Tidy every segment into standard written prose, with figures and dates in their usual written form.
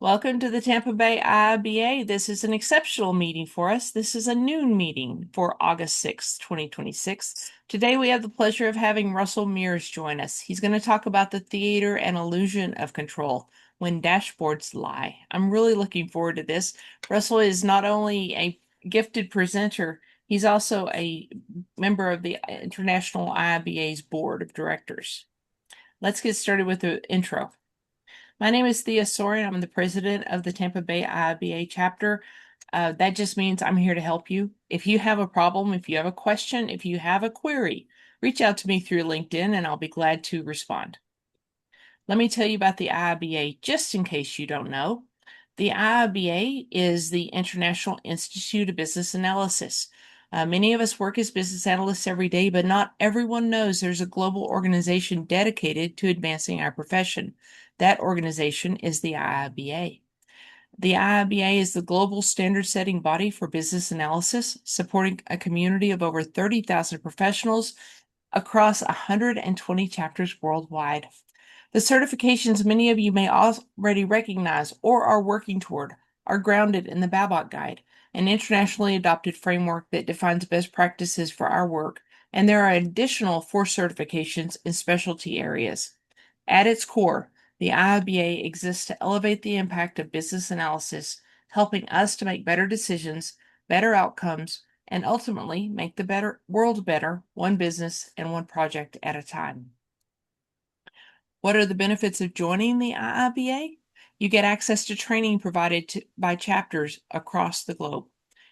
Welcome to the Tampa Bay IIBA. This is an exceptional meeting for us. This is a noon meeting for August 6th, 2026. Today we have the pleasure of having Russell Mears join us. He's going to talk about the theater and illusion of control when dashboards lie. I'm really looking forward to this. Russell is not only a gifted presenter, he's also a member of the International IIBA's Board of Directors. Let's get started with the intro. My name is Thea Soren. I'm the president of the Tampa Bay IIBA chapter. That just means I'm here to help you. If you have a problem, if you have a question, if you have a query, reach out to me through LinkedIn and I'll be glad to respond. Let me tell you about the IIBA just in case you don't know. The IIBA is the International Institute of Business Analysis. Many of us work as business analysts every day, but not everyone knows there's a global organization dedicated to advancing our profession. That organization is the IIBA. The IIBA is the global standard-setting body for business analysis, supporting a community of over 30,000 professionals across 120 chapters worldwide. The certifications many of you may already recognize or are working toward are grounded in the Babok Guide, an internationally adopted framework that defines best practices for our work, and there are additional 4 certifications in specialty areas. At its core, the IIBA exists to elevate the impact of business analysis, helping us to make better decisions, better outcomes, and ultimately make the world better, one business and one project at a time. What are the benefits of joining the IIBA? You get access to training provided by chapters across the globe.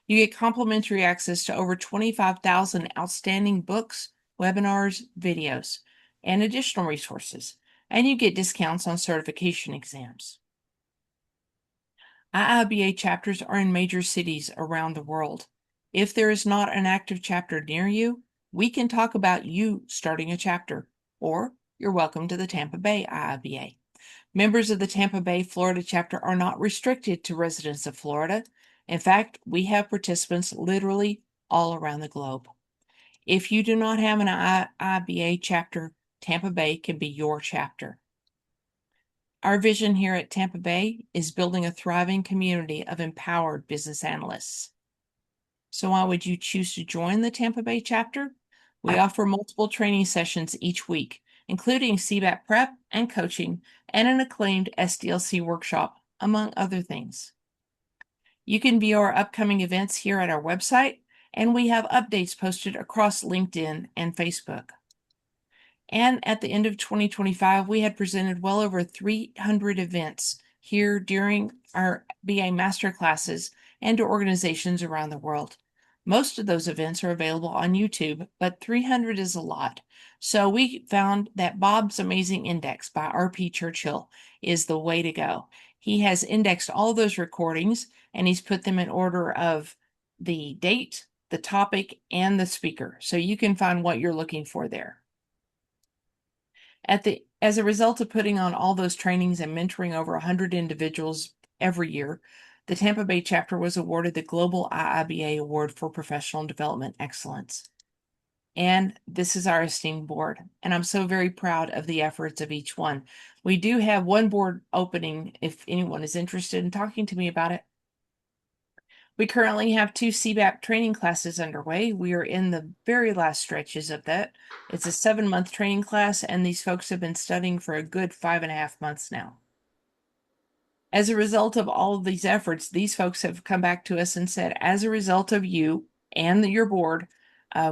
You get complimentary access to over 25,000 outstanding books, webinars, videos, and additional resources. And you get discounts on certification exams. IIBA chapters are in major cities around the world. If there is not an active chapter near you, we can talk about you starting a chapter, or you're welcome to the Tampa Bay IIBA. Members of the Tampa Bay, Florida chapter are not restricted to residents of Florida. In fact, we have participants literally all around the globe. If you do not have an IIBA chapter, Tampa Bay can be your chapter. Our vision here at Tampa Bay is building a thriving community of empowered business analysts. So why would you choose to join the Tampa Bay chapter? We offer multiple training sessions each week, including CBAP prep and coaching, and an acclaimed SDLC workshop, among other things. You can view our upcoming events here at our website, and we have updates posted across LinkedIn and Facebook. And at the end of 2025, we had presented well over 300 events here during our BA master classes and to organizations around the world. Most of those events are available on YouTube, but 300 is a lot. So we found that Bob's Amazing Index by R.P. Churchill is the way to go. He has indexed all those recordings and he's put them in order of the date, the topic, and the speaker. So you can find what you're looking for there. As a result of putting on all those trainings and mentoring over 100 individuals every year, the Tampa Bay chapter was awarded the Global IIBA Award for Professional Development Excellence. And this is our esteemed board, and I'm so very proud of the efforts of each one. We do have one board opening if anyone is interested in talking to me about it. We currently have 2 CBAP training classes underway. We are in the very last stretches of that. It's a 7-month training class, and these folks have been studying for a good 5.5 months now. As a result of all of these efforts, these folks have come back to us and said, as a result of you and your board,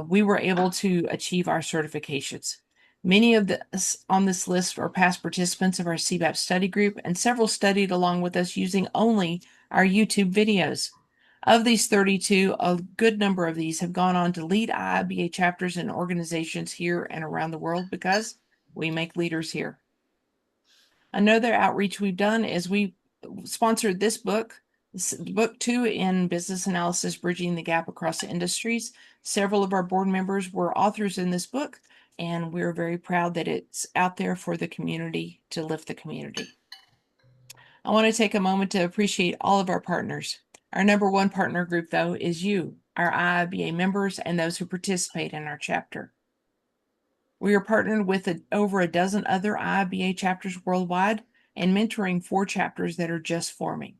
we were able to achieve our certifications. Many of us on this list are past participants of our CBAP study group, and several studied along with us using only our YouTube videos. Of these 32, a good number of these have gone on to lead IIBA chapters and organizations here and around the world because we make leaders here. Another outreach we've done is we sponsored this book, book 2 in Business Analysis, Bridging the Gap Across Industries. Several of our board members were authors in this book, and we're very proud that it's out there for the community to lift the community. I want to take a moment to appreciate all of our partners. Our number one partner group, though, is you, our IIBA members, and those who participate in our chapter. We are partnered with over a dozen other IIBA chapters worldwide, and mentoring 4 chapters that are just forming.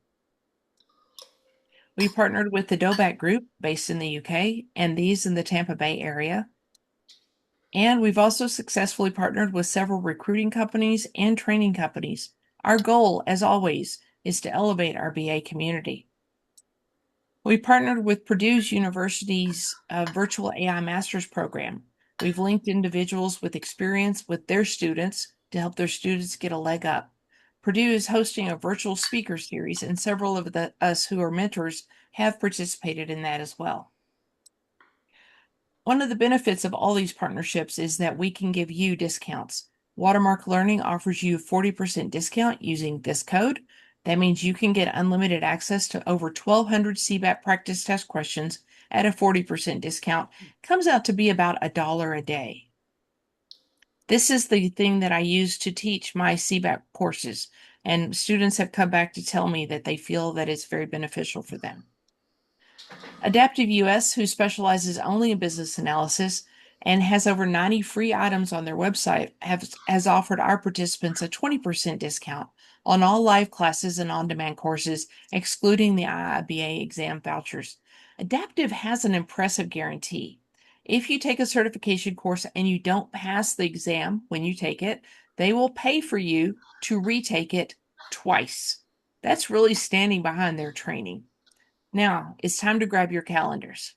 We partnered with the Doback Group based in the UK and these in the Tampa Bay area. And we've also successfully partnered with several recruiting companies and training companies. Our goal, as always, is to elevate our BA community. We partnered with Purdue University's virtual AI master's program. We've linked individuals with experience with their students to help their students get a leg up. Purdue is hosting a virtual speaker series, and several of us who are mentors have participated in that as well. One of the benefits of all these partnerships is that we can give you discounts. Watermark Learning offers you a 40% discount using this code. That means you can get unlimited access to over 1,200 CBAT practice test questions at a 40% discount. Comes out to be about $1 a day. This is the thing that I use to teach my CBAT courses, and students have come back to tell me that they feel that it's very beneficial for them. Adaptive US, who specializes only in business analysis and has over 90 free items on their website, has offered our participants a 20% discount on all live classes and on-demand courses, excluding the IIBA exam vouchers. Adaptive has an impressive guarantee. If you take a certification course and you don't pass the exam when you take it, they will pay for you to retake it twice. That's really standing behind their training. Now, it's time to grab your calendars.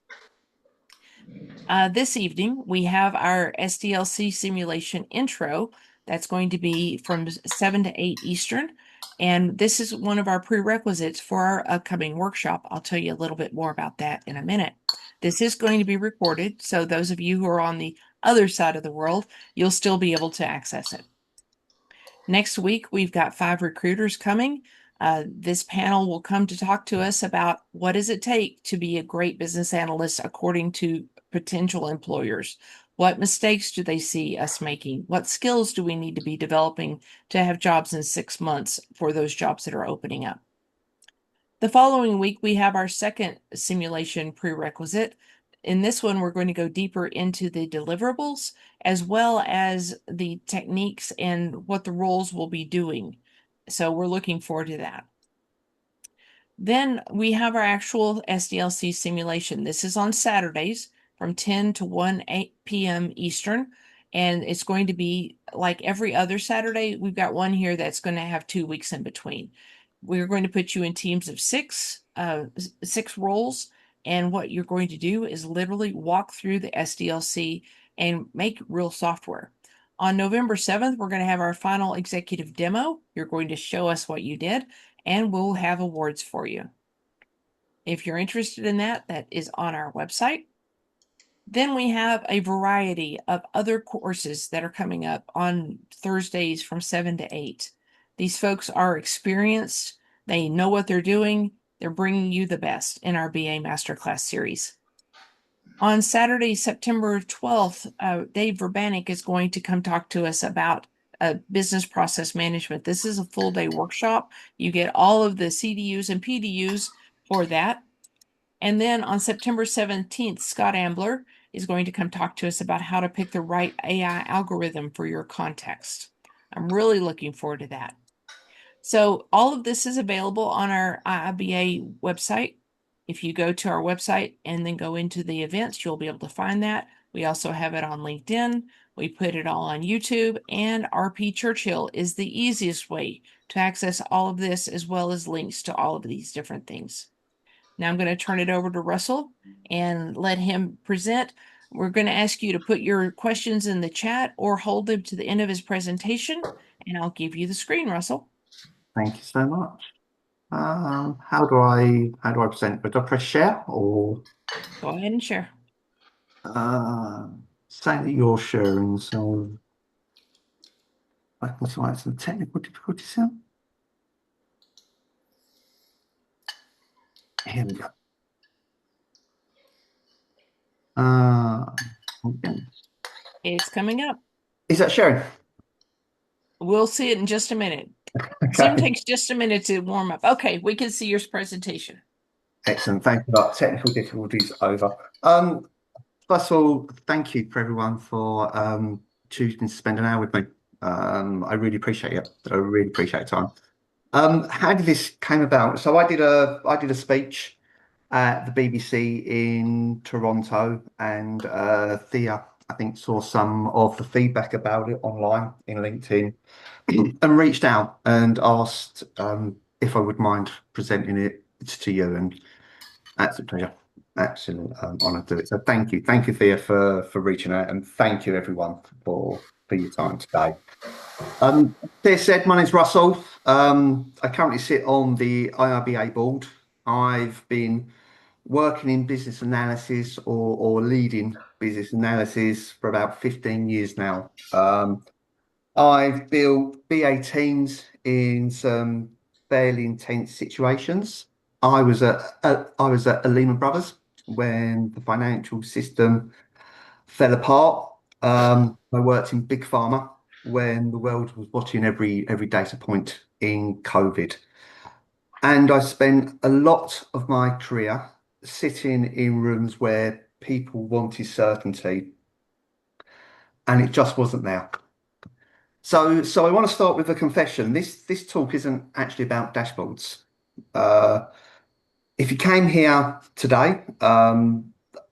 This evening, we have our SDLC simulation intro. That's going to be from 7 to 8 Eastern. And this is one of our prerequisites for our upcoming workshop. I'll tell you a little bit more about that in a minute. This is going to be recorded, so those of you who are on the other side of the world, you'll still be able to access it. Next week, we've got 5 recruiters coming. This panel will come to talk to us about what does it take to be a great business analyst according to potential employers. What mistakes do they see us making? What skills do we need to be developing to have jobs in 6 months for those jobs that are opening up? The following week, we have our second simulation prerequisite. In this one, we're going to go deeper into the deliverables as well as the techniques and what the roles will be doing. So we're looking forward to that. Then we have our actual SDLC simulation. This is on Saturdays from 10 to 1 p.m. Eastern. And it's going to be like every other Saturday. We've got one here that's going to have 2 weeks in between. We're going to put you in teams of 6 roles. And what you're going to do is literally walk through the SDLC and make real software. On November 7th, we're going to have our final executive demo. You're going to show us what you did, and we'll have awards for you. If you're interested in that, that is on our website. Then we have a variety of other courses that are coming up on Thursdays from 7 to 8. These folks are experienced. They know what they're doing. They're bringing you the best in our BA Masterclass series. On Saturday, September 12th, Dave Verbanik is going to come talk to us about business process management. This is a full-day workshop. You get all of the CDUs and PDUs for that. And then on September 17th, Scott Ambler is going to come talk to us about how to pick the right AI algorithm for your context. I'm really looking forward to that. So all of this is available on our IIBA website. If you go to our website and then go into the events, you'll be able to find that. We also have it on LinkedIn. We put it all on YouTube, and RP Churchill is the easiest way to access all of this, as well as links to all of these different things. Now I'm going to turn it over to Russell and let him present. We're going to ask you to put your questions in the chat or hold them to the end of his presentation, and I'll give you the screen, Russell. Thank you so much. How do I present? Do I press share or? Go ahead and share. Saying that you're sharing, so I can find some technical difficulties here. Here we go. Okay. It's coming up. Is that sharing? We'll see it in just a minute. Okay. Zoom takes just a minute to warm up. Okay, we can see your presentation. Excellent. Thank you for that. Technical difficulties over. First of all, thank you for everyone for choosing to spend an hour with me. I really appreciate it. I really appreciate your time. How did this came about? So I did a speech at the BBC in Toronto, and Thea, I think, saw some of the feedback about it online in LinkedIn, and reached out and asked if I would mind presenting it to you, and that's a pleasure. Absolute honor to do it. So thank you, Thea, for reaching out, and thank you everyone for your time today. As said, my name's Russell. I currently sit on the IIBA board. I've been working in business analysis or leading business analysis for about 15 years now. I've built BA teams in some fairly intense situations. I was at Lehman Brothers when the financial system fell apart. I worked in big pharma when the world was watching every data point in COVID. And I spent a lot of my career sitting in rooms where people wanted certainty and it just wasn't there. So I want to start with a confession. This talk isn't actually about dashboards. Uh, if you came here today,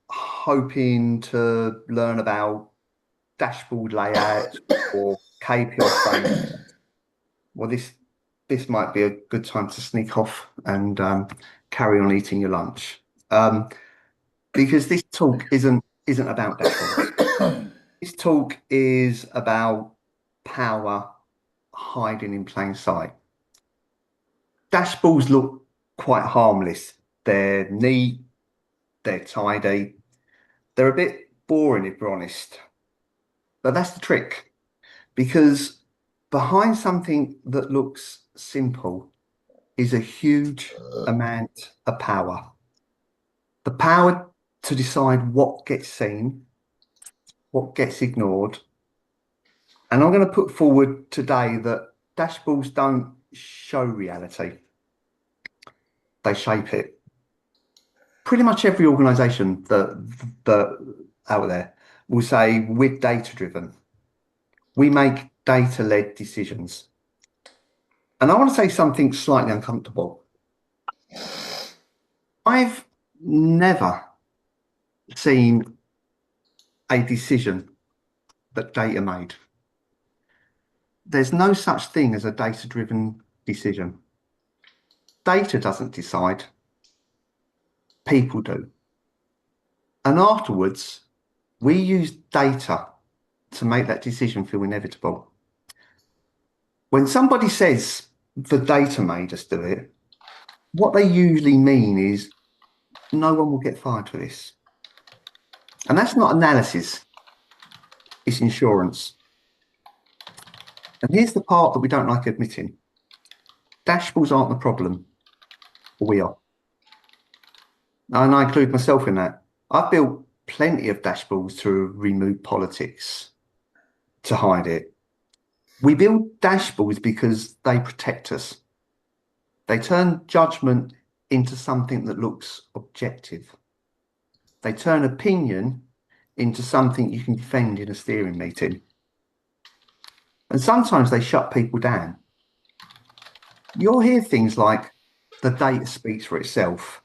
hoping to learn about dashboard layout or KPI framework, well, this might be a good time to sneak off and carry on eating your lunch, because this talk isn't about dashboards. This talk is about power hiding in plain sight. Dashboards look quite harmless. They're neat, they're tidy, they're a bit boring if we're honest. But that's the trick, because behind something that looks simple is a huge amount of power. The power to decide what gets seen, what gets ignored. And I'm going to put forward today that dashboards don't show reality, they shape it. Pretty much every organization that out there will say we're data driven. We make data-led decisions. And I want to say something slightly uncomfortable. I've never seen a decision that data made. There's no such thing as a data-driven decision. Data doesn't decide, people do. And afterwards, we use data to make that decision feel inevitable. When somebody says the data made us do it, what they usually mean is no one will get fired for this. And that's not analysis, it's insurance. And here's the part that we don't like admitting. Dashboards aren't the problem, we are. And I include myself in that. I've built plenty of dashboards to remove politics, to hide it. We build dashboards because they protect us. They turn judgment into something that looks objective. They turn opinion into something you can defend in a steering meeting. And sometimes they shut people down. You'll hear things like the data speaks for itself,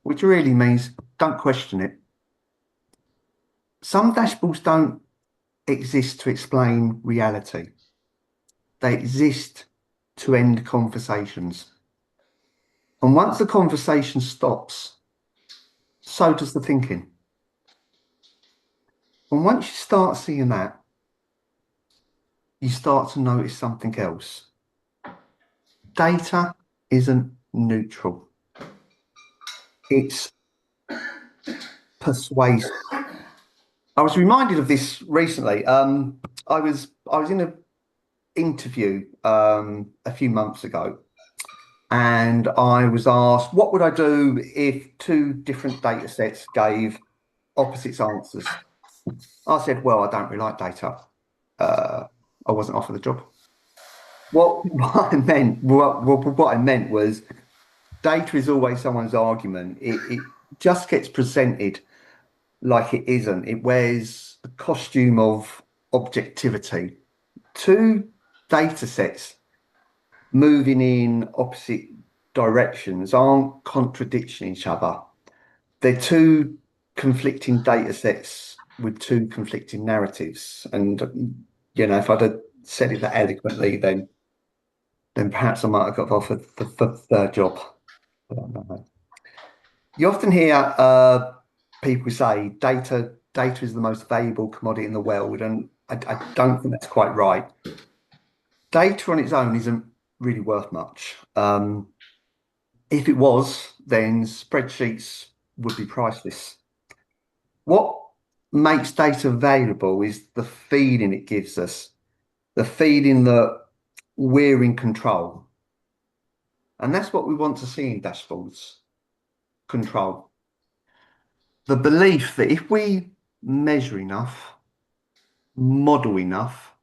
which really means don't question it. Some dashboards don't exist to explain reality. They exist to end conversations. And once the conversation stops, so does the thinking. And once you start seeing that, you start to notice something else. Data isn't neutral. It's persuasive. I was reminded of this recently. I was in an interview a few months ago, and I was asked, what would I do if two different data sets gave opposite answers? I said, well, I don't really like data. I wasn't offered the job. What I meant was data is always someone's argument. It just gets presented like it isn't. It wears a costume of objectivity two data sets moving in opposite directions aren't contradicting each other. They're two conflicting data sets with two conflicting narratives. And if I'd have said it that eloquently, then perhaps I might have got offered the third job. I don't know. You often hear people say data is the most valuable commodity in the world, and I don't think that's quite right. Data on its own isn't really worth much. If it was, then spreadsheets would be priceless. What makes data valuable is the feeling it gives us, the feeling that we're in control. And that's what we want to see in dashboards, control. The belief that if we measure enough, model enough,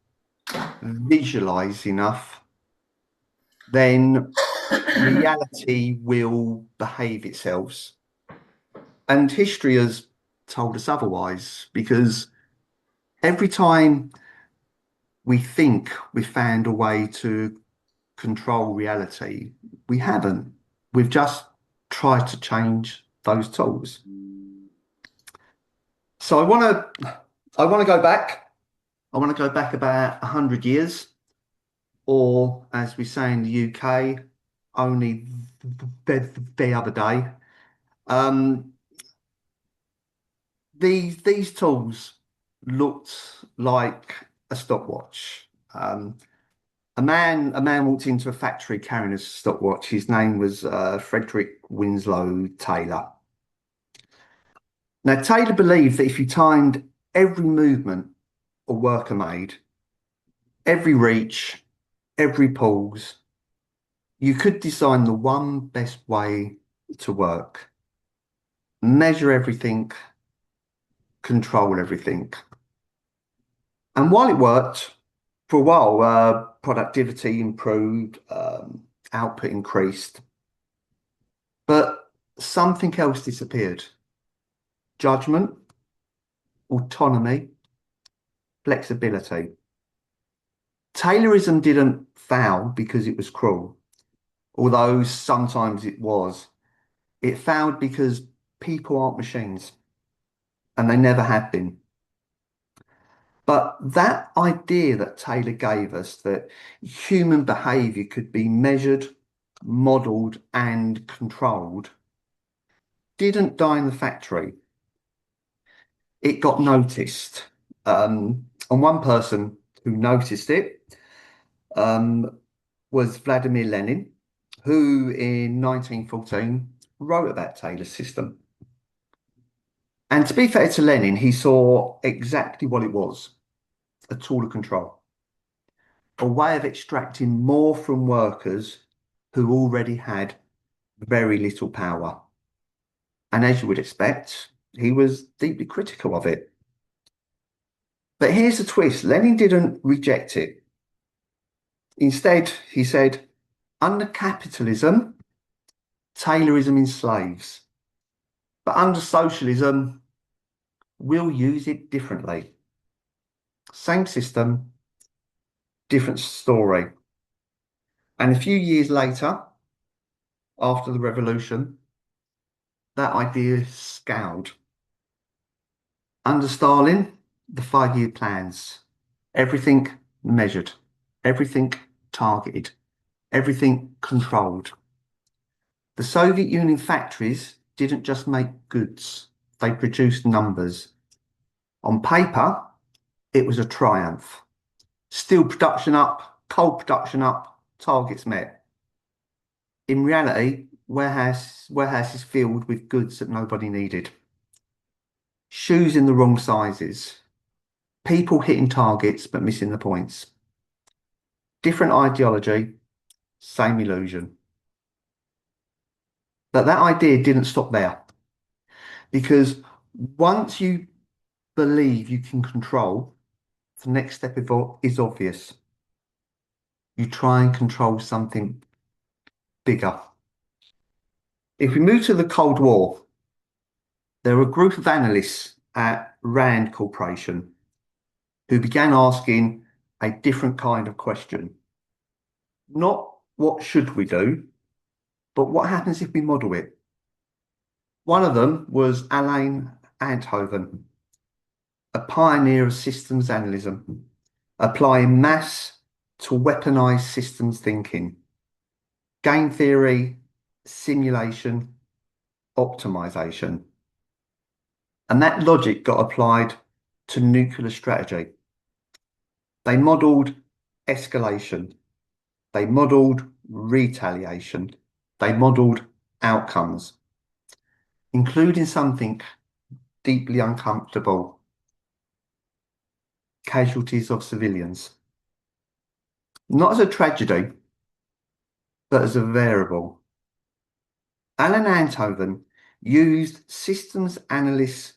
visualize enough, then reality will behave itself. And history has told us otherwise, because every time we think we've found a way to control reality, we haven't. We've just tried to change those tools. So I want to go back. I want to go back about 100 years, or as we say in the UK, only the other day. Um, these tools looked like a stopwatch. A man walked into a factory carrying a stopwatch. His name was Frederick Winslow Taylor. Now, Taylor believed that if you timed every movement a worker made, every reach, every pause, you could design the one best way to work. Measure everything, control everything. And while it worked, for a while, productivity improved, output increased, but something else disappeared. Judgment, autonomy, flexibility. Taylorism didn't fail because it was cruel, although sometimes it was. It failed because people aren't machines, and they never have been. But that idea that Taylor gave us, that human behavior could be measured, modeled, and controlled, didn't die in the factory. It got noticed. And one person who noticed it was Vladimir Lenin, who in 1914 wrote about Taylor's system. And to be fair to Lenin, he saw exactly what it was: a tool of control, a way of extracting more from workers who already had very little power. And as you would expect, he was deeply critical of it. But here's the twist: Lenin didn't reject it. Instead, he said, under capitalism, Taylorism enslaves. But under socialism, we'll use it differently. Same system, different story. And a few years later, after the revolution, that idea scowled. Under Stalin, the 5-year plans, everything measured, everything targeted, everything controlled. The Soviet Union factories didn't just make goods, they produced numbers. On paper, it was a triumph. Steel production up, coal production up, targets met. In reality, warehouses filled with goods that nobody needed. Shoes in the wrong sizes. People hitting targets but missing the points. Different ideology, same illusion. But that idea didn't stop there, because once you believe you can control, the next step is obvious. You try and control something bigger. If we move to the Cold War, there were a group of analysts at Rand Corporation who began asking, a different kind of question. Not what should we do, but what happens if we model it? One of them was Alain Anthoven, a pioneer of systems analysis, applying maths to weaponize systems thinking, game theory, simulation, optimization. And that logic got applied to nuclear strategy. They modeled escalation, they modeled retaliation, they modeled outcomes, including something deeply uncomfortable: casualties of civilians. Not as a tragedy, but as a variable. Alan Anthoven used systems analysis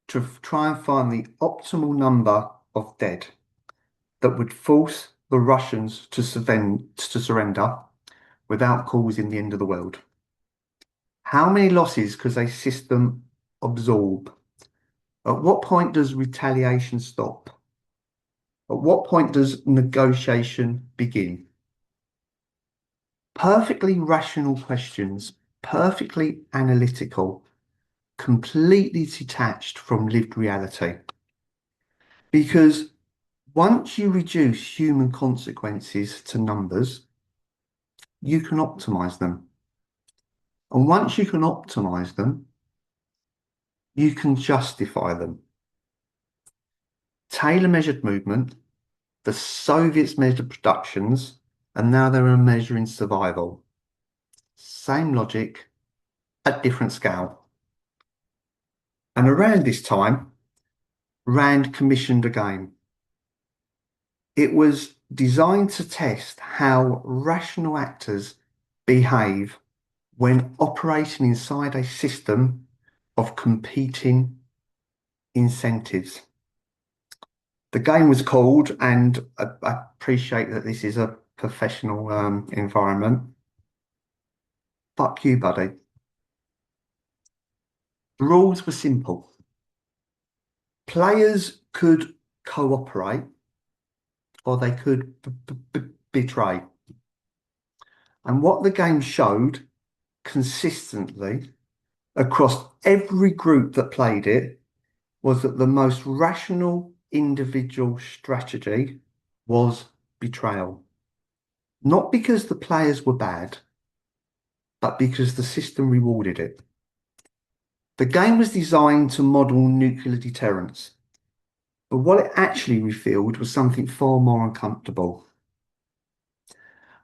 to try and find the optimal number of dead that would force the Russians to surrender without causing the end of the world. How many losses could a system absorb? At what point does retaliation stop? At what point does negotiation begin? Perfectly rational questions, perfectly analytical, completely detached from lived reality. Because once you reduce human consequences to numbers, you can optimize them. And once you can optimize them, you can justify them. Taylor measured movement, the Soviets measured productions, and now they're measuring survival. Same logic, at different scale. And around this time, Rand commissioned a game. It was designed to test how rational actors behave when operating inside a system of competing incentives. The game was called, and I appreciate that this is a professional environment, Fuck You, Buddy. The rules were simple. Players could cooperate or they could betray. And what the game showed consistently across every group that played it was that the most rational individual strategy was betrayal. Not because the players were bad, but because the system rewarded it. The game was designed to model nuclear deterrence, but what it actually revealed was something far more uncomfortable.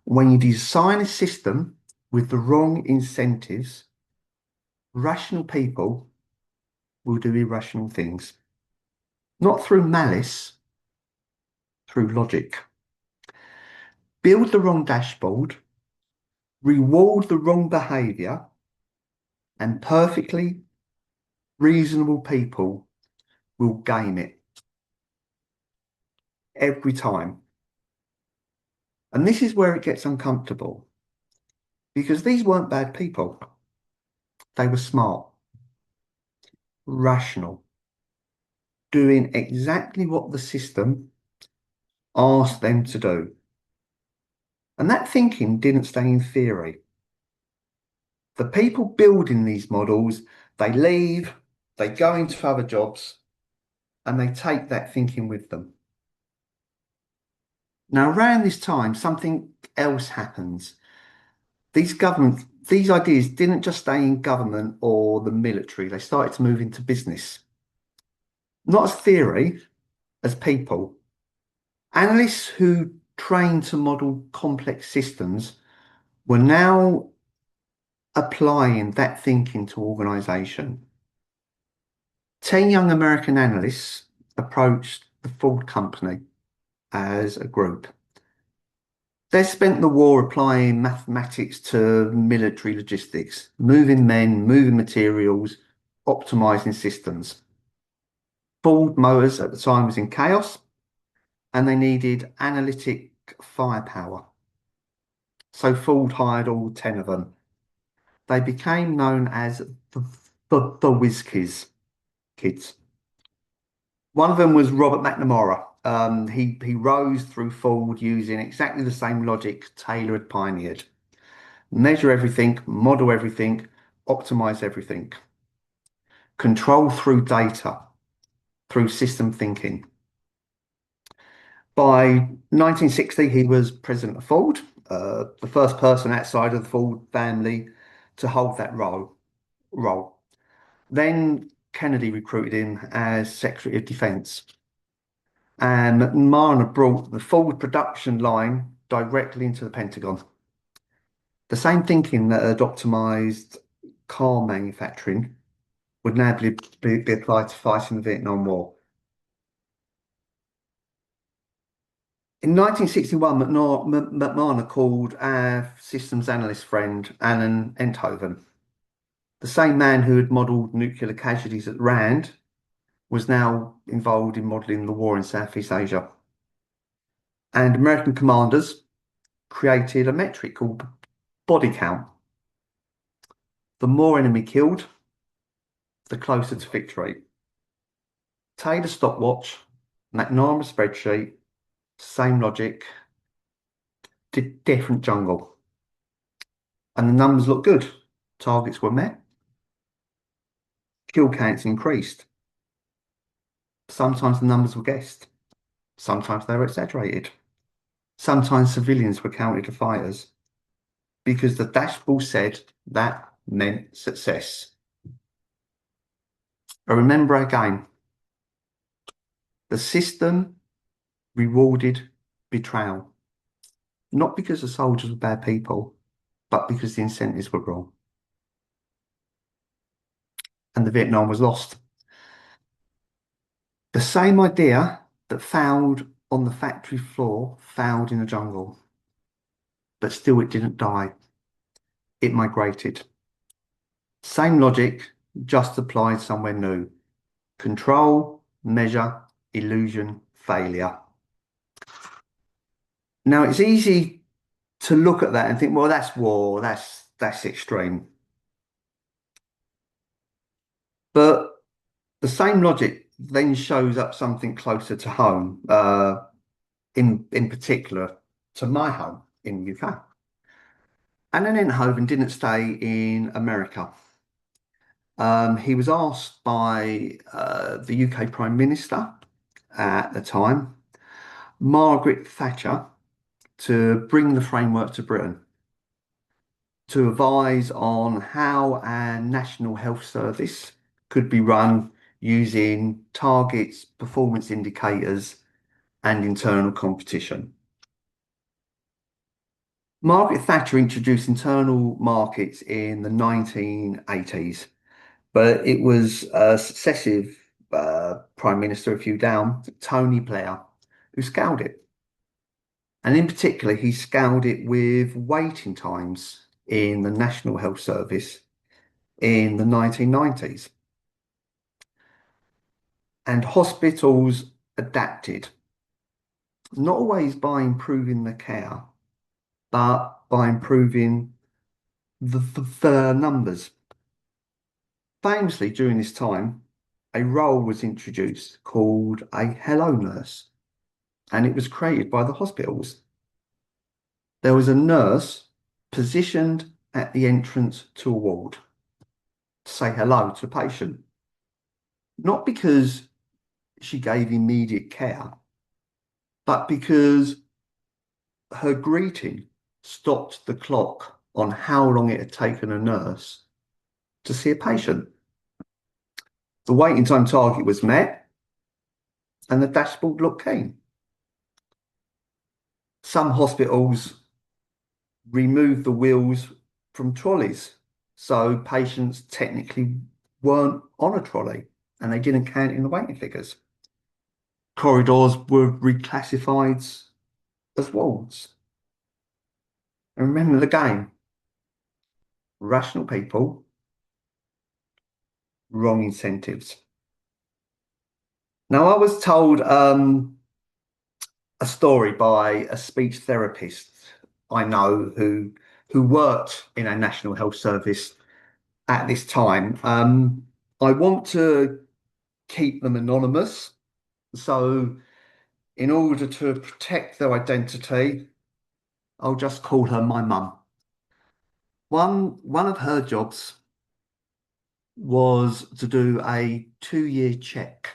When you design a system with the wrong incentives, rational people will do irrational things. Not through malice, through logic. Build the wrong dashboard, reward the wrong behavior, and perfectly reasonable people will game it every time. And this is where it gets uncomfortable, because these weren't bad people. They were smart, rational, doing exactly what the system asked them to do. And that thinking didn't stay in theory. The people building these models, they leave, they go into other jobs, and they take that thinking with them. Now, around this time, something else happens. These ideas didn't just stay in government or the military, they started to move into business. Not as theory, as people. Analysts who trained to model complex systems were now applying that thinking to organization. 10 young American analysts approached the Ford company as a group. They spent the war applying mathematics to military logistics, moving men, moving materials, optimizing systems. Ford Motors at the time was in chaos and they needed analytic firepower. So Ford hired all 10 of them. They became known as the Whiz Kids. One of them was Robert McNamara. He rose through Ford using exactly the same logic Taylor had pioneered. Measure everything, model everything, optimize everything. Control through data, through system thinking. By 1960, he was president of Ford, the first person outside of the Ford family to hold that role. Then Kennedy recruited him as Secretary of Defense. And McMahon brought the Ford production line directly into the Pentagon. The same thinking that had optimized car manufacturing would now be applied to fighting the Vietnam War. In 1961, McMahon called our systems analyst friend Alan Enthoven. The same man who had modelled nuclear casualties at Rand was now involved in modelling the war in Southeast Asia. And American commanders created a metric called body count. The more enemy killed, the closer to victory. Taylor stopwatch, McNamara spreadsheet, same logic, different jungle. And the numbers look good. Targets were met, kill counts increased. Sometimes the numbers were guessed, sometimes they were exaggerated. Sometimes civilians were counted as fighters because the dashboard said that meant success. But remember again, the system rewarded betrayal, not because the soldiers were bad people, but because the incentives were wrong. And the Vietnam was lost. The same idea that failed on the factory floor failed in the jungle, but still it didn't die. It migrated. Same logic, just applied somewhere new. Control, measure, illusion, failure. Now it's easy to look at that and think, well, that's war, that's extreme. But the same logic then shows up something closer to home, in particular to my home in the UK. Alan Enthoven didn't stay in America. He was asked by the UK Prime Minister at the time, Margaret Thatcher, to bring the framework to Britain to advise on how our National Health Service could be run using targets, performance indicators, and internal competition. Margaret Thatcher introduced internal markets in the 1980s, but it was a successive Prime Minister, a few down, Tony Blair, who scaled it. And in particular, he scaled it with waiting times in the National Health Service in the 1990s. And hospitals adapted, not always by improving the care, but by improving the numbers. Famously, during this time, a role was introduced called a hello nurse, and it was created by the hospitals. There was a nurse positioned at the entrance to a ward to say hello to a patient, not because she gave immediate care, but because her greeting stopped the clock on how long it had taken a nurse to see a patient. The waiting time target was met and the dashboard looked keen. Some hospitals removed the wheels from trolleys, so patients technically weren't on a trolley and they didn't count in the waiting figures. Corridors were reclassified as wards. And remember the game, rational people, wrong incentives. Now, I was told a story by a speech therapist I know who worked in a National Health Service at this time. I want to keep them anonymous, So in order to protect their identity, I'll just call her my mum. One of her jobs was to do a 2-year check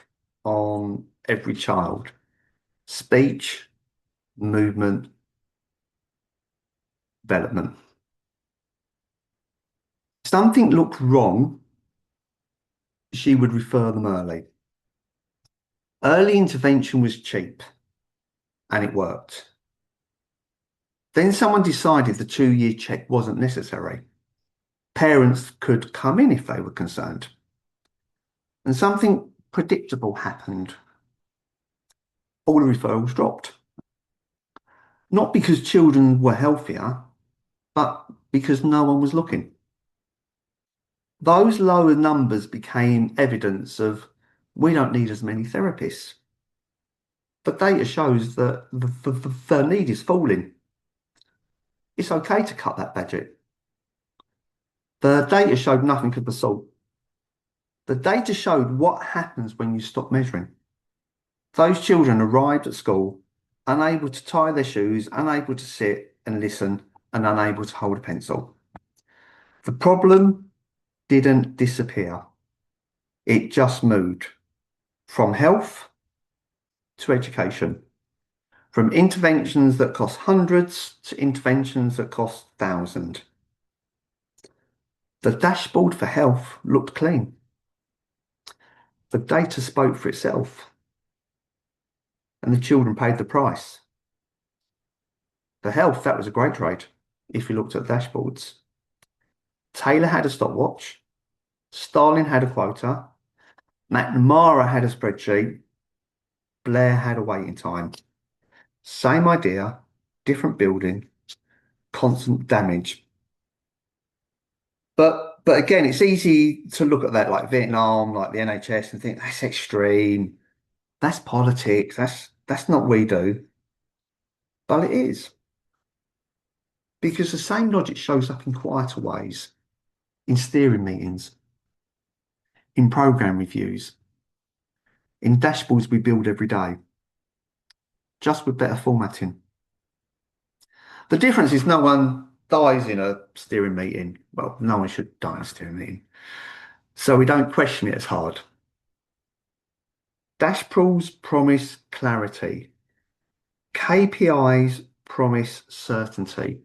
on every child, speech, movement, development. Something looked wrong, she would refer them early. Early intervention was cheap and it worked. Then someone decided the 2-year check wasn't necessary. Parents could come in if they were concerned. And something predictable happened. All the referrals dropped. Not because children were healthier, but because no one was looking. Those lower numbers became evidence of we don't need as many therapists. The data shows that the need is falling. It's okay to cut that budget. The data showed nothing could be solved. The data showed what happens when you stop measuring. Those children arrived at school unable to tie their shoes, unable to sit and listen, and unable to hold a pencil. The problem didn't disappear. It just moved from health to education, from interventions that cost hundreds to interventions that cost thousands. The dashboard for health looked clean. The data spoke for itself, and the children paid the price. For health, that was a great trade if you looked at dashboards. Taylor had a stopwatch, Starling had a quota, McNamara had a spreadsheet, Blair had a waiting time. Same idea, different building, constant damage. But again, it's easy to look at that like Vietnam, like the NHS, and think that's extreme. That's politics. That's not what we do. But it is. Because the same logic shows up in quieter ways, in steering meetings, in program reviews, in dashboards we build every day, just with better formatting. The difference is no one dies in a steering meeting. Well, no one should die in a steering meeting. So we don't question it as hard. Dashboards promise clarity. KPIs promise certainty.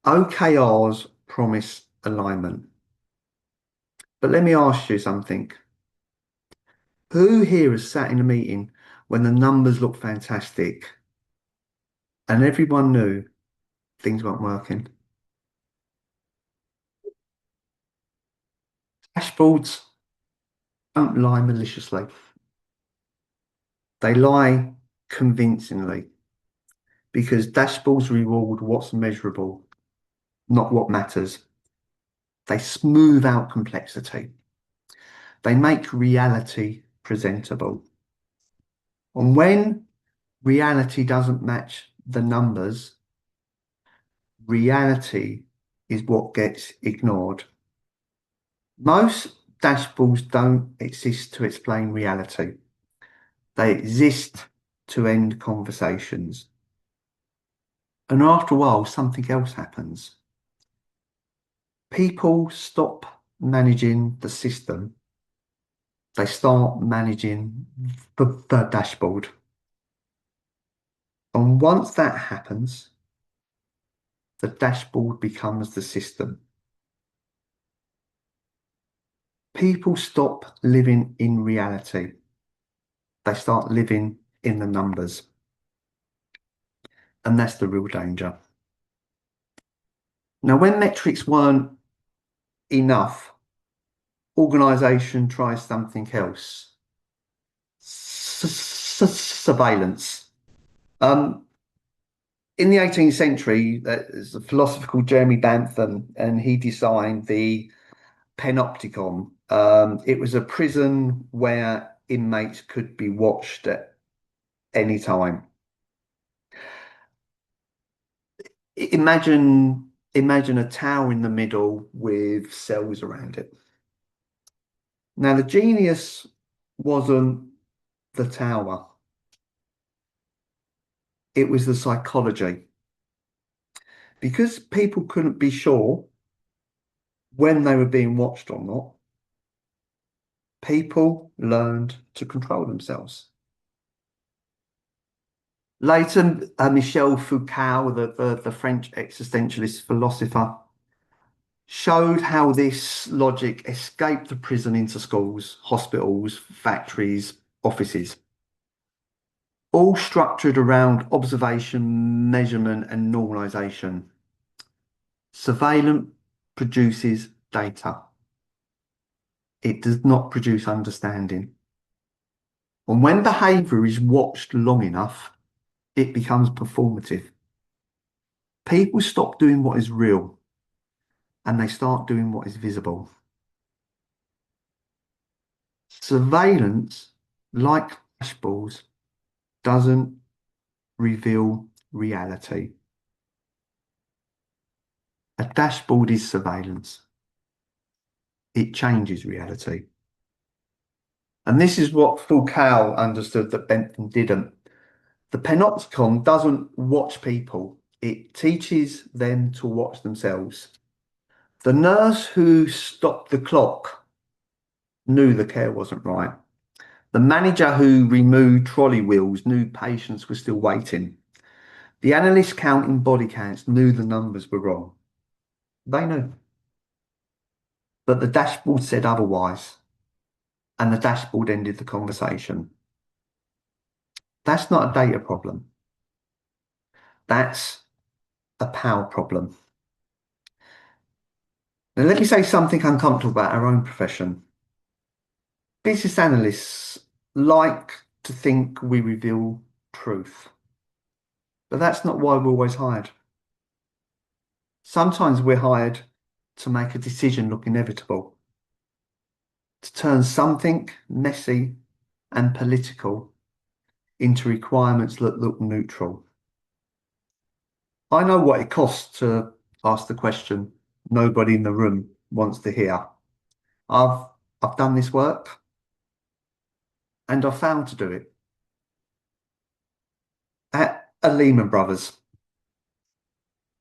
OKRs promise alignment. But let me ask you something. Who here has sat in a meeting when the numbers look fantastic and everyone knew things weren't working? Dashboards don't lie maliciously. They lie convincingly because dashboards reward what's measurable, not what matters. They smooth out complexity. They make reality presentable. And when reality doesn't match the numbers, reality is what gets ignored. Most dashboards don't exist to explain reality. They exist to end conversations. And after a while, something else happens. People stop managing the system. They start managing the dashboard. And once that happens, the dashboard becomes the system. People stop living in reality. They start living in the numbers. And that's the real danger. Now, when metrics weren't enough, organisation tries something else. Surveillance. In the 18th century, there's a philosopher called Jeremy Bentham, and he designed the panopticon. It was a prison where inmates could be watched at any time. Imagine a tower in the middle with cells around it. Now, the genius wasn't the tower. It was the psychology. Because people couldn't be sure when they were being watched or not, people learned to control themselves. Later, Michel Foucault, the French existentialist philosopher, showed how this logic escaped the prison into schools, hospitals, factories, offices, all structured around observation, measurement, and normalization. Surveillance produces data. It does not produce understanding. And when behavior is watched long enough, it becomes performative. People stop doing what is real and they start doing what is visible. Surveillance, like dashboards, doesn't reveal reality. A dashboard is surveillance. It changes reality. And this is what Foucault understood that Bentham didn't. The panopticon doesn't watch people. It teaches them to watch themselves. The nurse who stopped the clock knew the care wasn't right. The manager who removed trolley wheels knew patients were still waiting. The analyst counting body counts knew the numbers were wrong. They knew. But the dashboard said otherwise, and the dashboard ended the conversation. That's not a data problem. That's a power problem. Now, let me say something uncomfortable about our own profession. Business analysts like to think we reveal truth, but that's not why we're always hired. Sometimes we're hired to make a decision look inevitable, to turn something messy and political into requirements that look neutral. I know what it costs to ask the question nobody in the room wants to hear. I've I've done this work and I've failed to do it. At a Lehman Brothers,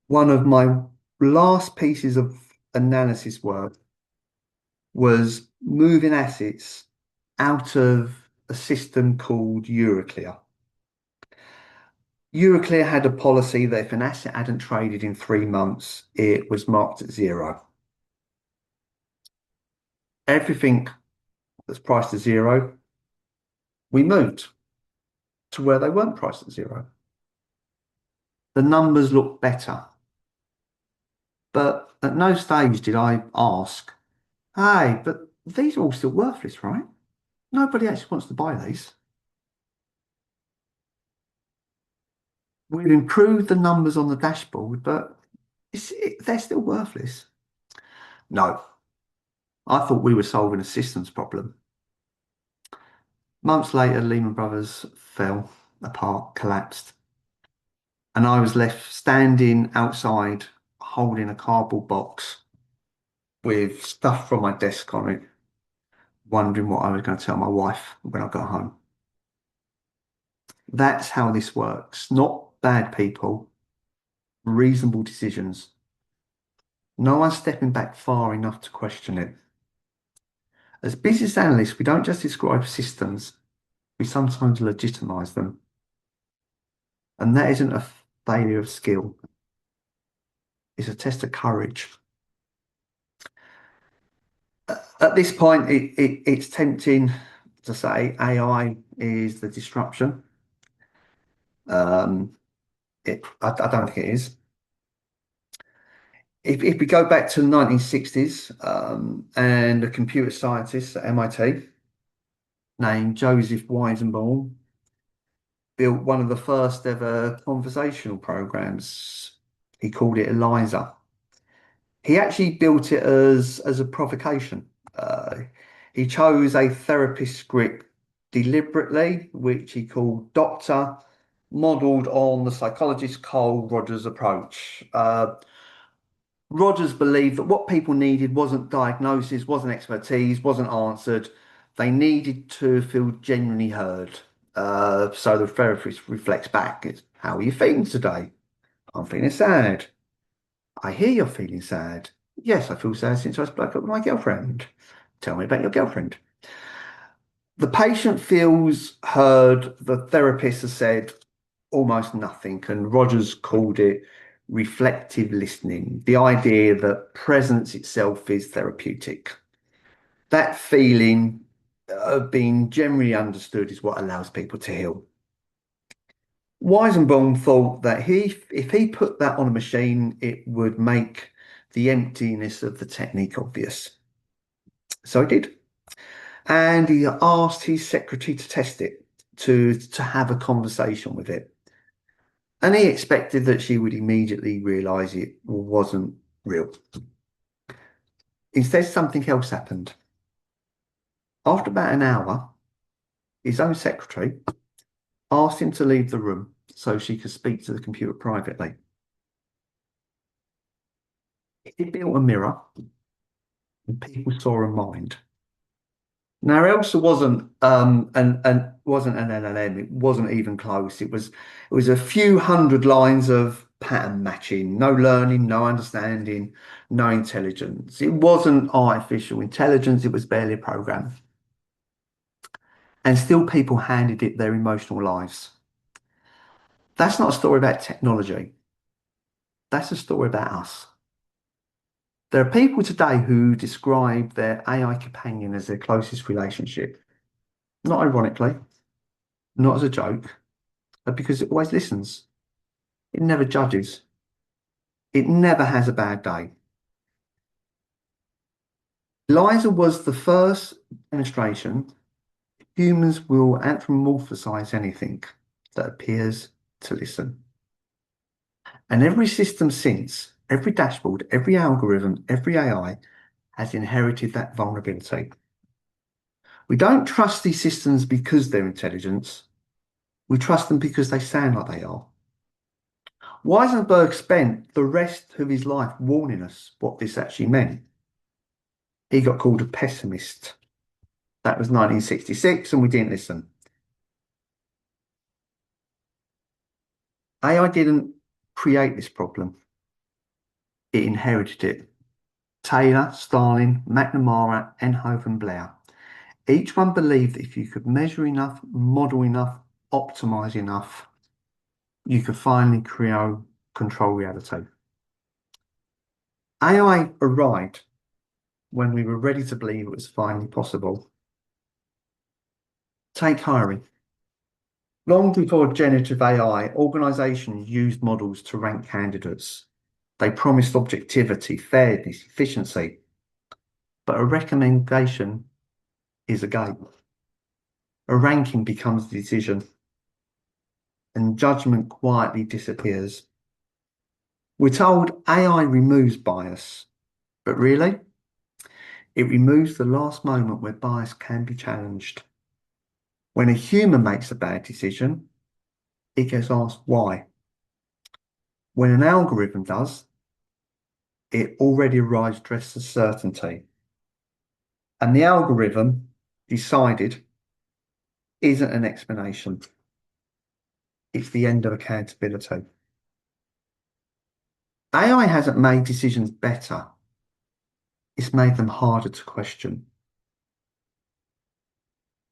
one of my last pieces of analysis work was moving assets out of a system called Euroclear. Euroclear had a policy that if an asset hadn't traded in 3 months, it was marked at zero. Everything that's priced at zero, we moved to where they weren't priced at zero. The numbers look better. But at no stage did I ask, hey, but these are all still worthless, right? Nobody actually wants to buy these. We've improved the numbers on the dashboard, but they're still worthless. No, I thought we were solving a systems problem. Months later, Lehman Brothers fell apart, collapsed. And I was left standing outside holding a cardboard box with stuff from my desk on it, wondering what I was going to tell my wife when I got home. That's how this works. Not bad people, reasonable decisions. No one's stepping back far enough to question it. As business analysts, we don't just describe systems, we sometimes legitimize them. And that isn't a failure of skill, it's a test of courage. At this point, it's tempting to say AI is the disruption. I don't think it is. If we go back to the 1960s, and a computer scientist at MIT named Joseph Weizenbaum built one of the first ever conversational programs. He called it ELIZA. He actually built it as a provocation. He chose a therapist script deliberately, which he called Doctor, modelled on the psychologist Carl Rogers' approach. Rogers believed that what people needed wasn't diagnosis, wasn't expertise, wasn't answered. They needed to feel genuinely heard. So the therapist reflects back. It's, how are you feeling today? I'm feeling sad. I hear you're feeling sad. Yes, I feel sad since I broke up with my girlfriend. Tell me about your girlfriend. The patient feels heard. The therapist has said almost nothing, and Rogers called it reflective listening, the idea that presence itself is therapeutic. That feeling of being generally understood is what allows people to heal. Weisenbaum thought that if he put that on a machine, it would make the emptiness of the technique obvious. So he did. And he asked his secretary to test it, to have a conversation with it. And he expected that she would immediately realize it wasn't real. Instead, something else happened. After about an hour, his own secretary asked him to leave the room so she could speak to the computer privately. He built a mirror and people saw a mind. Now, Elsa wasn't an LLM. It wasn't even close. It was a few hundred lines of pattern matching, no learning, no understanding, no intelligence. It wasn't artificial intelligence. It was barely a program. And still people handed it their emotional lives. That's not a story about technology. That's a story about us. There are people today who describe their AI companion as their closest relationship. Not ironically, not as a joke, but because it always listens. It never judges. It never has a bad day. Eliza was the first demonstration humans will anthropomorphize anything that appears to listen. And every system since, every dashboard, every algorithm, every AI has inherited that vulnerability. We don't trust these systems because they're intelligent. We trust them because they sound like they are. Weisenberg spent the rest of his life warning us what this actually meant. He got called a pessimist. That was 1966, and we didn't listen. AI didn't create this problem. It inherited it. Taylor, Starling, McNamara, Enhoven, and Blair. Each one believed that if you could measure enough, model enough, optimize enough, you could finally create control reality. AI arrived when we were ready to believe it was finally possible. Take hiring. Long before generative AI, organizations used models to rank candidates. They promised objectivity, fairness, efficiency. But a recommendation is a game. A ranking becomes a decision, and judgment quietly disappears. We're told AI removes bias, but really, it removes the last moment where bias can be challenged. When a human makes a bad decision, it gets asked why. When an algorithm does, it already arrives dressed as certainty. And the algorithm decided isn't an explanation. It's the end of accountability. AI hasn't made decisions better. It's made them harder to question.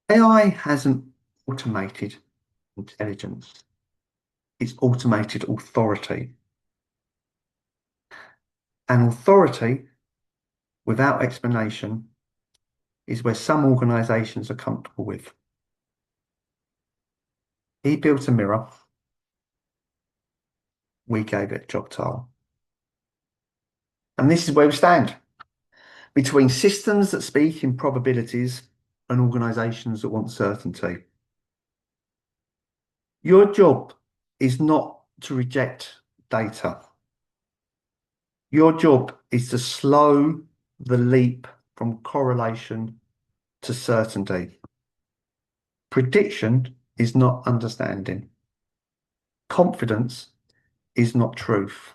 AI hasn't automated intelligence. It's automated authority. And authority without explanation is where some organizations are comfortable with. He built a mirror. We gave it a job title. And this is where we stand between systems that speak in probabilities and organizations that want certainty. Your job is not to reject data. Your job is to slow the leap from correlation to certainty. Prediction is not understanding. Confidence is not truth.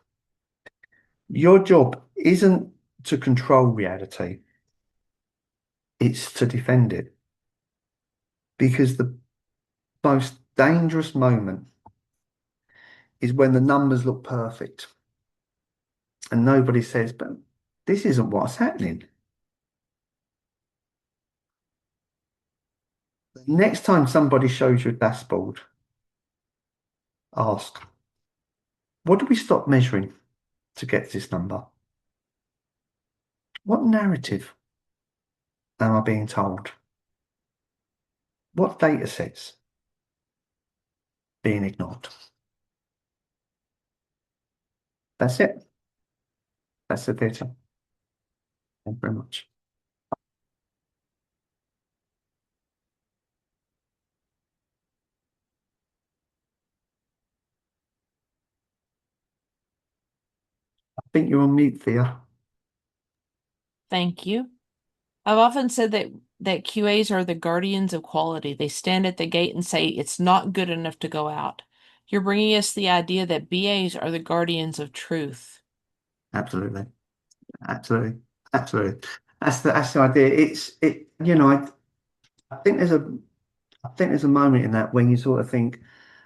Your job isn't to control reality. It's to defend it. because the most dangerous moment is when the numbers look perfect and nobody says, but this isn't what's happening. The next time somebody shows you a dashboard, ask, what do we stop measuring to get to this number? What narrative am I being told? What data sets being ignored? That's it. That's the data. Thank you very much. I think you're on mute, Thea. Thank you. I've often said that QAs are the guardians of quality. They stand at the gate and say it's not good enough to go out. You're bringing us the idea that BAs are the guardians of truth. Absolutely. Absolutely. Absolutely. That's the idea. I think there's a moment in that when you sort of think,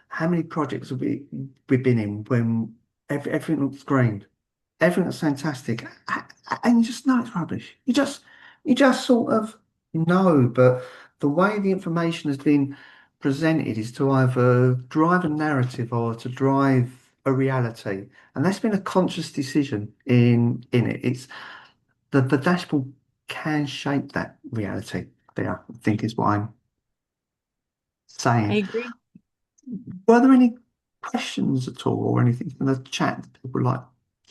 how many projects we've been in when everything looks green, everything looks fantastic, and you just know it's rubbish. You just sort of know, but the way the information has been presented is to either drive a narrative or to drive a reality, and that's been a conscious decision in it. It's the dashboard can shape that reality. There, I think is what I'm I saying. agree. Were there any questions at all or anything in the chat that people would like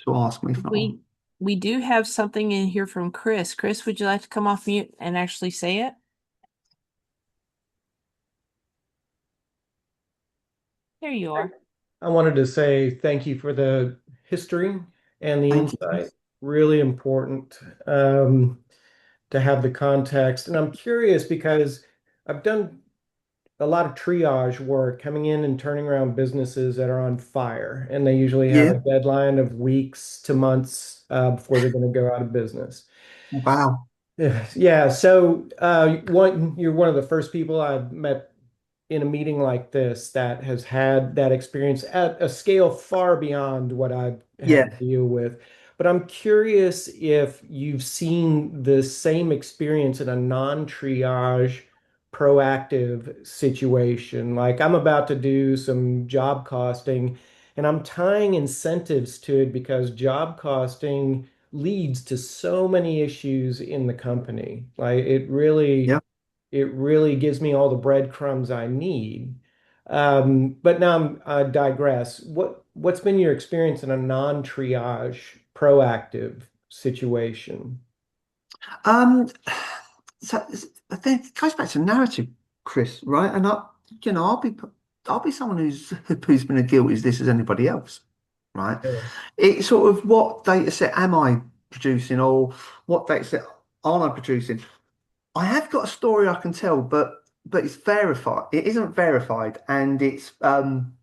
to ask me? If not, We we do have something in here from Chris. Chris, would you like to come off mute and actually say it? There you are. I wanted to say thank you for the history and the thank you. insight. Really important to have the context. And I'm curious because I've done a lot of triage work coming in and turning around businesses that are on fire, and they usually have Yeah. a deadline of weeks to months before they're going to go out of business. Wow. Yeah, so you're one of the first people I've met in a meeting like this that has had that experience at a scale far beyond what I've had Yeah. to deal with. But I'm curious if you've seen the same experience in a non-triage, proactive situation. Like I'm about to do some job costing, and I'm tying incentives to it because job costing leads to so many issues in the company. Like Yeah. it really gives me all the breadcrumbs I need. But now I digress. What's been your experience in a non-triage, proactive situation? Um. So I think it goes back to narrative, Chris, right? And I'll be someone who's been as guilty as this as anybody else, right? Yeah. It's sort of what data set am I producing, or what data set aren't I producing? I have got a story I can tell, but it's verified. It isn't verified, and it's from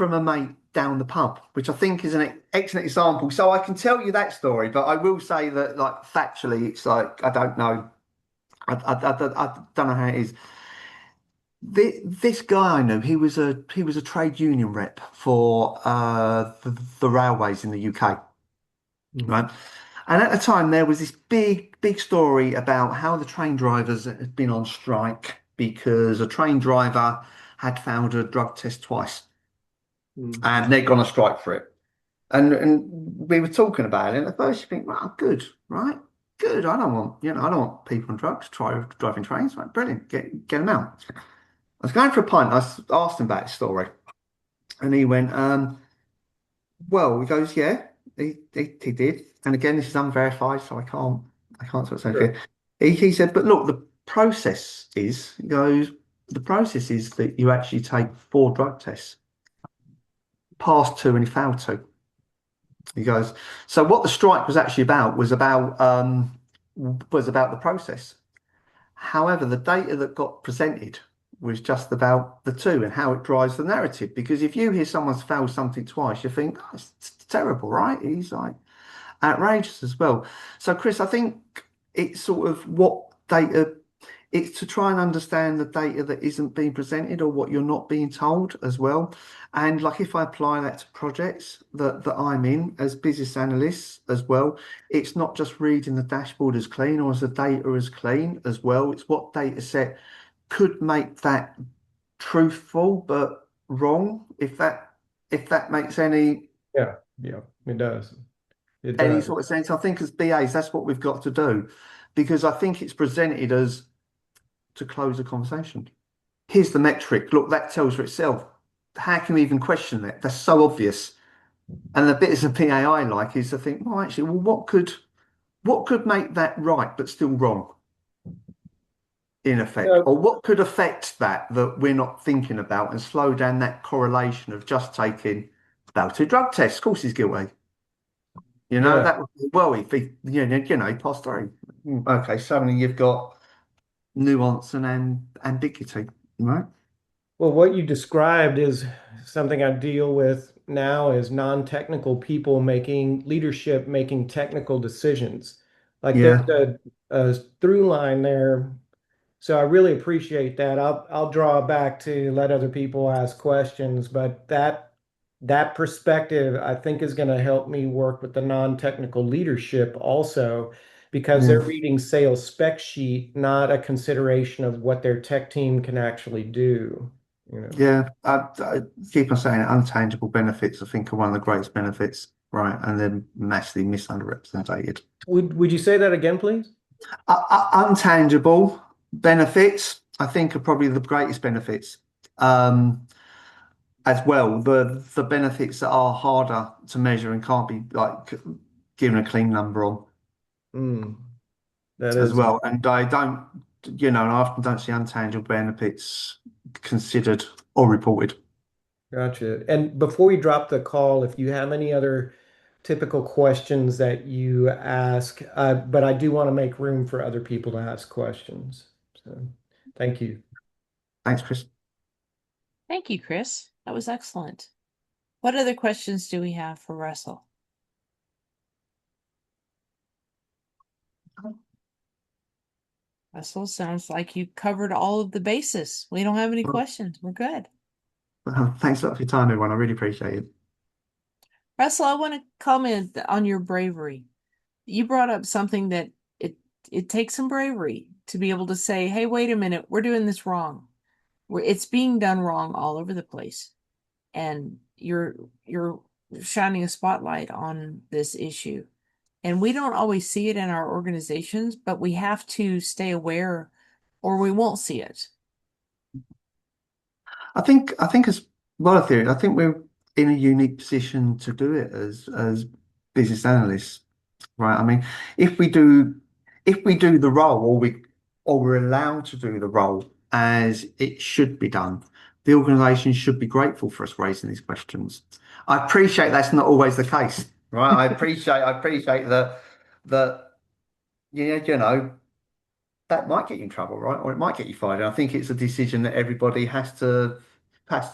a mate down the pub, which I think is an excellent example. So I can tell you that story, but I will say that, like, factually, it's like I don't know. I don't know how it is. This guy I know, he was a trade union rep for the railways in the UK, Mhm. right? And at the time, there was this big story about how the train drivers had been on strike because a train driver had failed a drug test twice, Mhm. and they'd gone on strike for it. And we were talking about it. And at first, you think, well, good, right? Good. I don't want people on drugs driving trains. Right, brilliant. Get them out. I was going for a pint. Asked him about his story, and he went, well, he goes, yeah, he did. And again, this is unverified, so I can't sort of say Sure. here. He said, but look, he goes, the process is that you actually take 4 drug tests, passed 2 and he failed 2. He goes, so what the strike was actually about was about the process. However, the data that got presented was just about the 2 and how it drives the narrative. Because if you hear someone's failed something twice, you think, oh, it's terrible, right? He's like outrageous as well. So, Chris, I think it's sort of what data. it's to try and understand the data that isn't being presented or what you're not being told as well. And like if I apply that to projects that I'm in as business analysts as well, it's not just reading the dashboard as clean or as the data as clean as well. It's what data set could make that truthful but wrong, if that makes Yeah, yeah, it does. It any does. sort of sense. I think as BAs, that's what we've got to do because I think it's presented as to close the conversation. Here's the metric. Look, that tells for itself. How can we even question that? That's so obvious. And the bits of PAI like is to think, well, actually, well, what could make that right but still wrong in effect? Yeah. Or what could affect that we're not thinking about and slow down that correlation of just taking failed two drug tests? Of course he's guilty. You know, Yeah. that would be, well, if he, he passed through. Okay, suddenly you've got nuance and ambiguity, right? Well, what you described is something I deal with now is non-technical people making leadership, making technical decisions. Like there's Yeah, a through line there. So I really appreciate that. I'll draw back to let other people ask questions, but that perspective I think is going to help me work with the non-technical leadership also because they're yeah. reading sales spec sheet, not a consideration of what their tech team can actually do, you know. Yeah, I keep on saying it, untangible benefits, I think, are one of the greatest benefits, right? And they're massively misunderrepresented. Would you say that again, please? Untangible benefits, I think, are probably the greatest benefits. Um, as well, the benefits that are harder to measure and can't be like given a clean number on Mm, that as is well. And I don't, and I often don't see untangible benefits considered or reported. gotcha. And before we drop the call, if you have any other typical questions that you ask, but I do want to make room for other people to ask questions. So thank you. Thanks, Chris. Thank you, Chris. That was excellent. What other questions do we have for Russell? Russell, sounds like you covered all of the bases. We don't have any Well, questions. We're good. thanks a lot for your time, everyone. I really appreciate it. Russell, I want to comment on your bravery. You brought up something that it it takes some bravery to be able to say, "Hey, wait a minute, we're doing this wrong. It's being done wrong all over the place." And you're shining a spotlight on this issue. And we don't always see it in our organizations, but we have to stay aware or we won't see it. I think as well, a theory. I think we're in a unique position to do it as business analysts, right? I mean, if we do if we do the role, or we're allowed to do the role as it should be done, the organisation should be grateful for us raising these questions. I appreciate that's not always the case, right? I appreciate that that might get you in trouble, right? Or it might get you fired. And I think it's a decision that everybody has to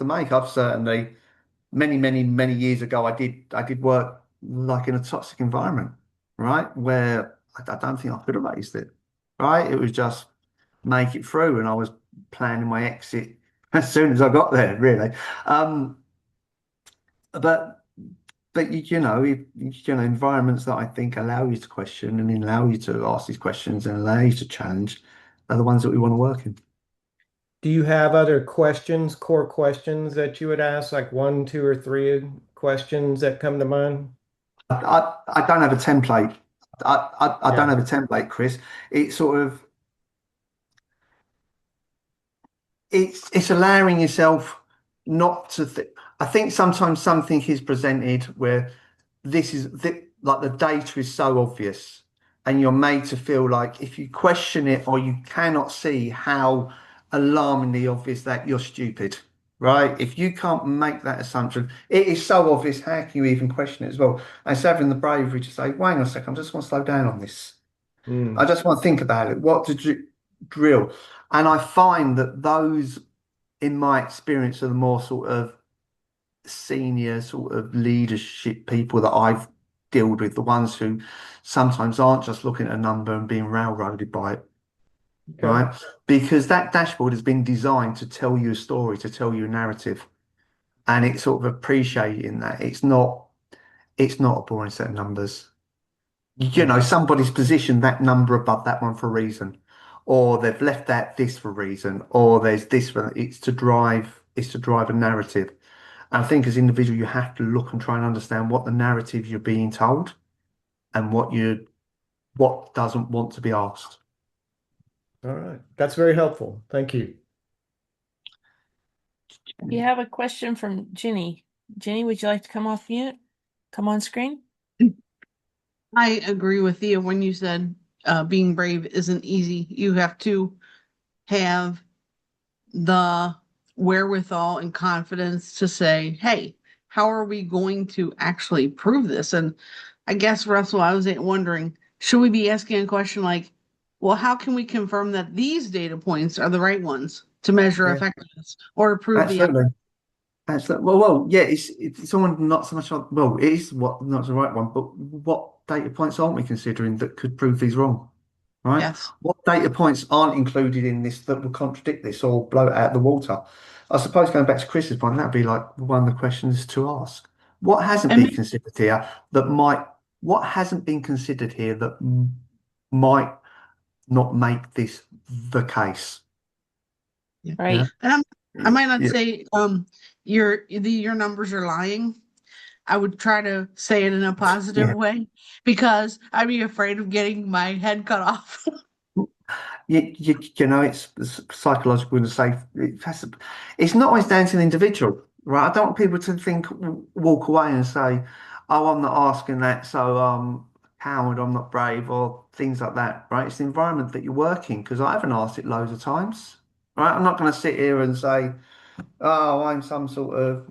make. I've certainly many years ago I did work like in a toxic environment, right? Where I don't think I could have raised it. Right? It was just make it through and I was planning my exit as soon as I got there, really. Um, but environments that I think allow you to question and allow you to ask these questions and allow you to challenge are the ones that we want to work in. Do you have other questions, core questions that you would ask, like one, two, or three questions that come to mind? I don't have a template. I don't Yeah. have a template, Chris. It's sort of it's allowing yourself not to think. I think sometimes something is presented where like the data is so obvious, and you're made to feel like if you question it or you cannot see how alarmingly obvious that you're stupid, right? If you can't make that assumption, it is so obvious. How can you even question it as well? And it's having the bravery to say, "Wait a second, I just want to slow down on this. I Mm. just want to think about it. What did you drill?" And I find that those, in my experience, are the more sort of senior sort of leadership people that I've dealt with, the ones who sometimes aren't just looking at a number and being railroaded by it. Okay. right? Because that dashboard has been designed to tell you a story, to tell you a narrative, and it's sort of appreciating that it's not a boring set of numbers. Okay. Somebody's positioned that number above that one for a reason, or they've left that this for a reason, or there's this for it's to drive a narrative. And I think as an individual, you have to look and try and understand what the narrative you're being told and what doesn't want to be asked. All right. That's very helpful. Thank you. You have a question from Jenny. Jenny, would you like to come off mute? Come on screen? I agree with you when you said being brave isn't easy. You have to have the wherewithal and confidence to say, hey, how are we going to actually prove this? And I guess, Russell, I was wondering, should we be asking a question like, well, how can we confirm that these data points are the right ones to measure Yeah, effectiveness or to prove the absolutely. Absolutely. Well, yeah, it's someone not so much on, well, it is what not the right one, but what data points aren't we considering that could prove these wrong, right? yes? What data points aren't included in this that will contradict this or blow it out of the water? I suppose going back to Chris's point, that'd be like one of the questions to ask. What hasn't And been considered here that might, what hasn't been considered here that might not make this the case? yeah. Yeah. Right. And I might not Yeah. say your numbers are lying. I would try to say it in a positive Yeah. way because I'd be afraid of getting my head cut off. It's psychological and safe. It's not always down to the individual, right? I don't want people to walk away and say, "Oh, I'm not asking that, so coward, I'm not brave," or things like that, right? It's the environment that you're working because I haven't asked it loads of times, right? I'm not going to sit here and say, "Oh, I'm some sort of,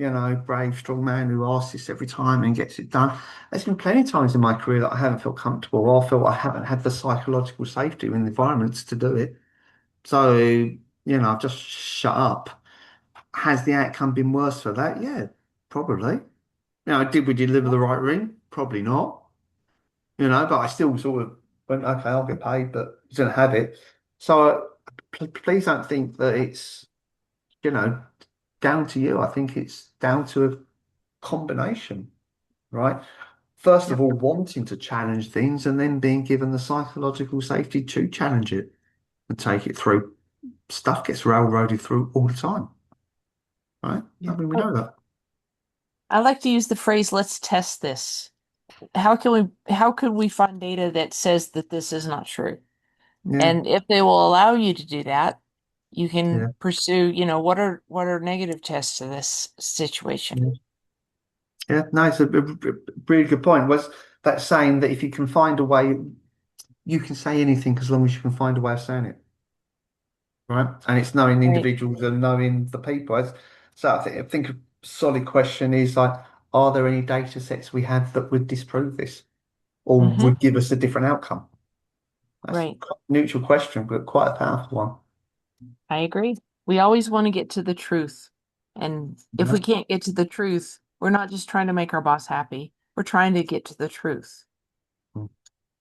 brave, strong man who asks this every time and gets it done." There's been plenty of times in my career that I haven't felt comfortable or I felt I haven't had the psychological safety in the environments to do it. So, I've just shut up. Has the outcome been worse for that? Yeah, probably. Did we deliver the right ring? Probably not. But I still sort of went, okay, I'll get paid, but you don't have it. So please don't think that it's, you know, down to you. I think it's down to a combination, right? First of Yep. all, wanting to challenge things and then being given the psychological safety to challenge it and take it through. Stuff gets railroaded through all the time, right? I Yep. mean, we Well, know that. I like to use the phrase, let's test this. How could we find data that says that this is not true? Yeah, And if they will allow you to do that, you yeah, can pursue, what are negative tests to this situation? yeah. Yeah, no, it's a really good point. Was that saying that if you can find a way, you can say anything as long as you can find a way of saying it, right? And it's knowing the Right. individuals and knowing the people. So I think a solid question is like, are there any data sets we have that would disprove this or Mm-hmm. would give us a different outcome? That's a Right. neutral question, but quite a powerful one. I agree. We always want to get to the truth. And if we Yeah. can't get to the truth, we're not just trying to make our boss happy. We're trying to get to the truth. Mm.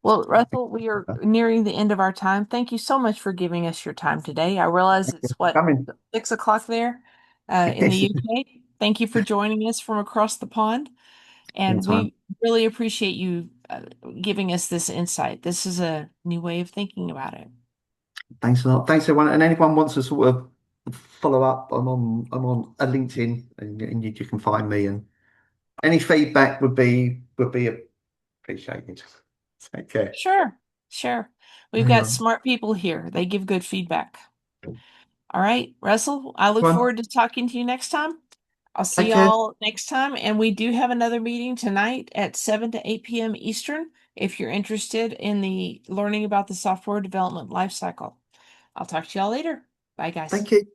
Well, Russell, we are nearing the end of our time. Thank you so much for giving us your time today. I realize it's what, Coming. 6 o'clock there, in the UK. Thank you for joining us from across the pond. And Anytime. we really appreciate you giving us this insight. This is a new way of thinking about it. Thanks a lot. Thanks everyone. And anyone wants to sort of follow up, I'm on a LinkedIn and you can find me and any feedback would be appreciated. Take care. Sure, sure. We've got Anyone. smart people here. They give good feedback. All right, Russell, I look Well, forward to talking to you next time. I'll see take care. y'all next time. And we do have another meeting tonight at 7 to 8 p.m. Eastern if you're interested in the learning about the software development lifecycle. I'll talk to y'all later. Bye, guys. Thank you.